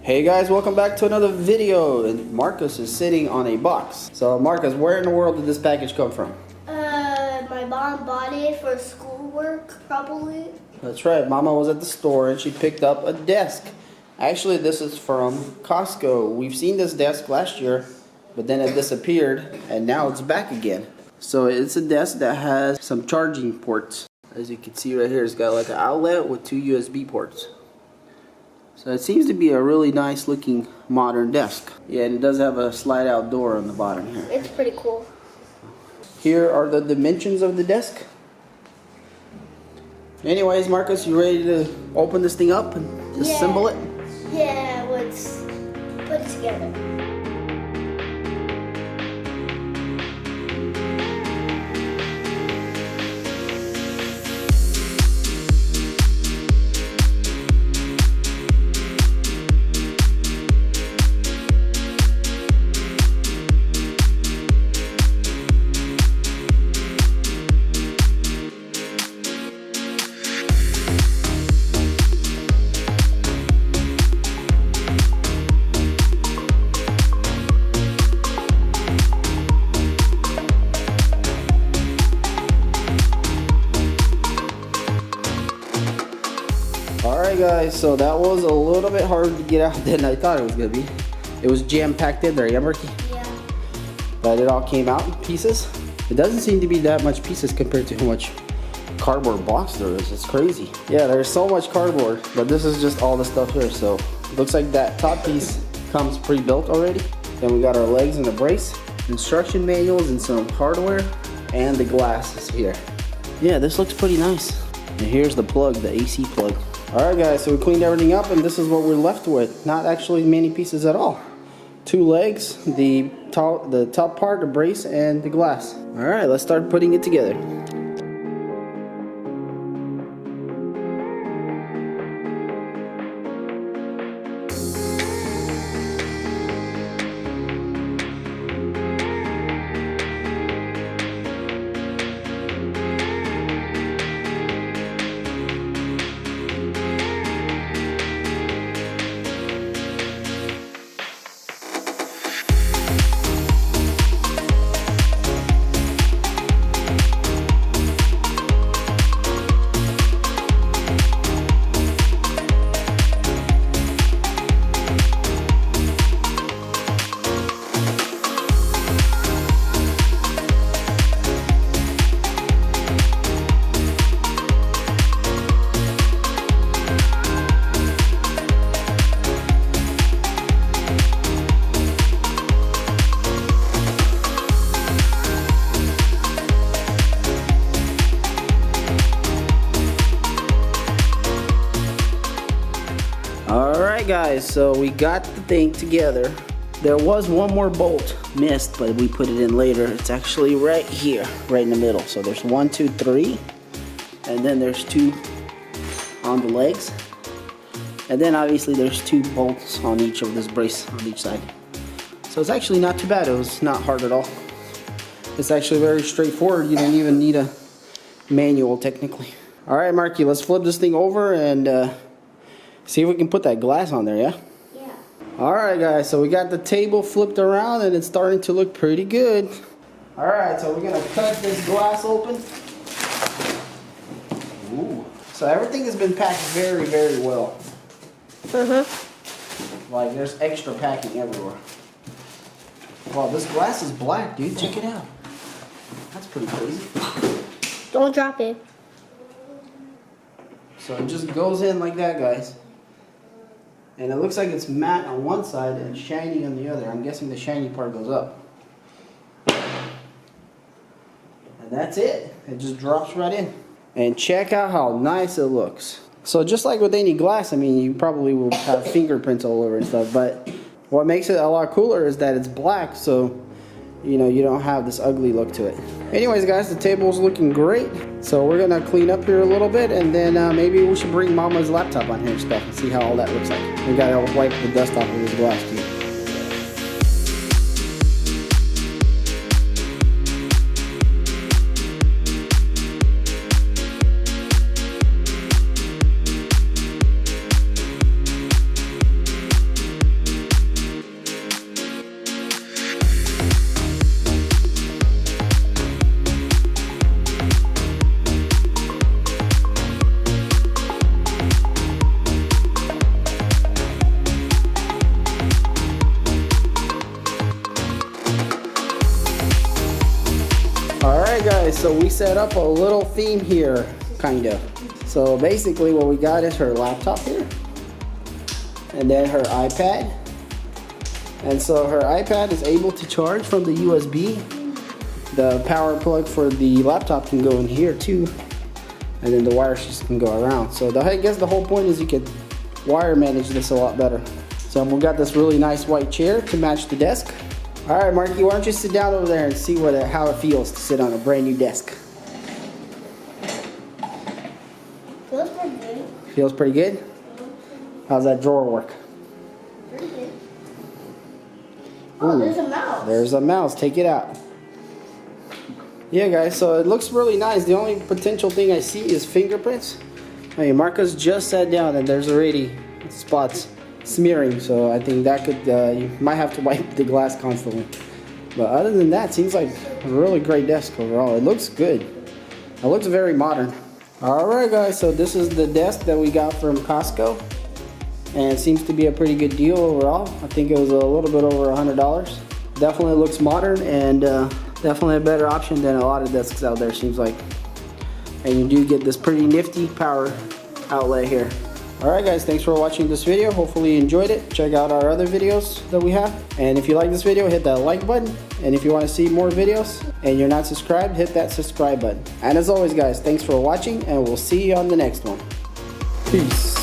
Hey guys, welcome back to another video. And Marcus is sitting on a box. So Marcus, where in the world did this package come from? My mom bought it for schoolwork, probably. That's right, Mama was at the store and she picked up a desk. Actually, this is from Costco. We've seen this desk last year, but then it disappeared and now it's back again. So it's a desk that has some charging ports. As you can see right here, it's got like an outlet with two USB ports. So it seems to be a really nice looking modern desk. Yeah, and it does have a slide out door on the bottom here. It's pretty cool. Here are the dimensions of the desk. Anyways, Marcus, you ready to open this thing up and assemble it? Yeah, let's put it together. Alright guys, so that was a little bit harder to get out than I thought it was going to be. It was jam-packed in there, yeah, Murky? Yeah. But it all came out in pieces. It doesn't seem to be that much pieces compared to how much cardboard box there is. It's crazy. Yeah, there's so much cardboard, but this is just all the stuff here. So it looks like that top piece comes pre-built already. Then we got our legs and the brace, instruction manuals and some hardware, and the glass is here. Yeah, this looks pretty nice. And here's the plug, the AC plug. Alright guys, so we cleaned everything up and this is what we're left with. Not actually many pieces at all. Two legs, the top part, the brace, and the glass. Alright, let's start putting it together. Alright guys, so we got the thing together. There was one more bolt missed, but we put it in later. It's actually right here, right in the middle. So there's 1, 2, 3, and then there's 2 on the legs. And then obviously there's 2 bolts on each of this brace on each side. So it's actually not too bad. It was not hard at all. It's actually very straightforward. You don't even need a manual technically. Alright Marky, let's flip this thing over and see if we can put that glass on there, yeah? Yeah. Alright guys, so we got the table flipped around and it's starting to look pretty good. Alright, so we're going to cut this glass open. Ooh. So everything has been packed very, very well. Like there's extra packing everywhere. Wow, this glass is black, dude. Check it out. That's pretty crazy. Don't drop it. So it just goes in like that, guys. And it looks like it's matte on one side and shiny on the other. I'm guessing the shiny part goes up. And that's it. It just drops right in. And check out how nice it looks. So just like with any glass, I mean, you probably will have fingerprints all over and stuff. But what makes it a lot cooler is that it's black, so you know, you don't have this ugly look to it. Anyways guys, the table's looking great. So we're gonna clean up here a little bit and then maybe we should bring Mama's laptop on here and stuff and see how all that looks like. We gotta wipe the dust off of this glass too. guys, so we set up a little theme here, kind of. So basically what we got is her laptop here, and then her iPad. And so her iPad is able to charge from the USB. The power plug for the laptop can go in here too, and then the wires just can go around. So I guess the whole point is you could wire manage this a lot better. So we got this really nice white chair to match the desk. All right, Marky, why don't you sit down over there and see how it feels to sit on a brand new desk. Feels pretty good. Feels pretty good? How's that drawer work? Pretty good. Oh, there's a mouse. There's a mouse. Take it out. Yeah, guys, so it looks really nice. The only potential thing I see is fingerprints. I mean, Marcus just sat down and there's already spots smearing, so I think that could, you might have to wipe the glass constantly. But other than that, it seems like a really great desk overall. It looks good. It looks very modern. Alright guys, so this is the desk that we got from Costco. And it seems to be a pretty good deal overall. I think it was a little bit over $100. Definitely looks modern and definitely a better option than a lot of desks out there, seems like. And you do get this pretty nifty power outlet here. Alright guys, thanks for watching this video. Hopefully you enjoyed it. Check out our other videos that we have. And if you like this video, hit that like button. And if you want to see more videos and you're not subscribed, hit that subscribe button. And as always guys, thanks for watching and we'll see you on the next one. Peace.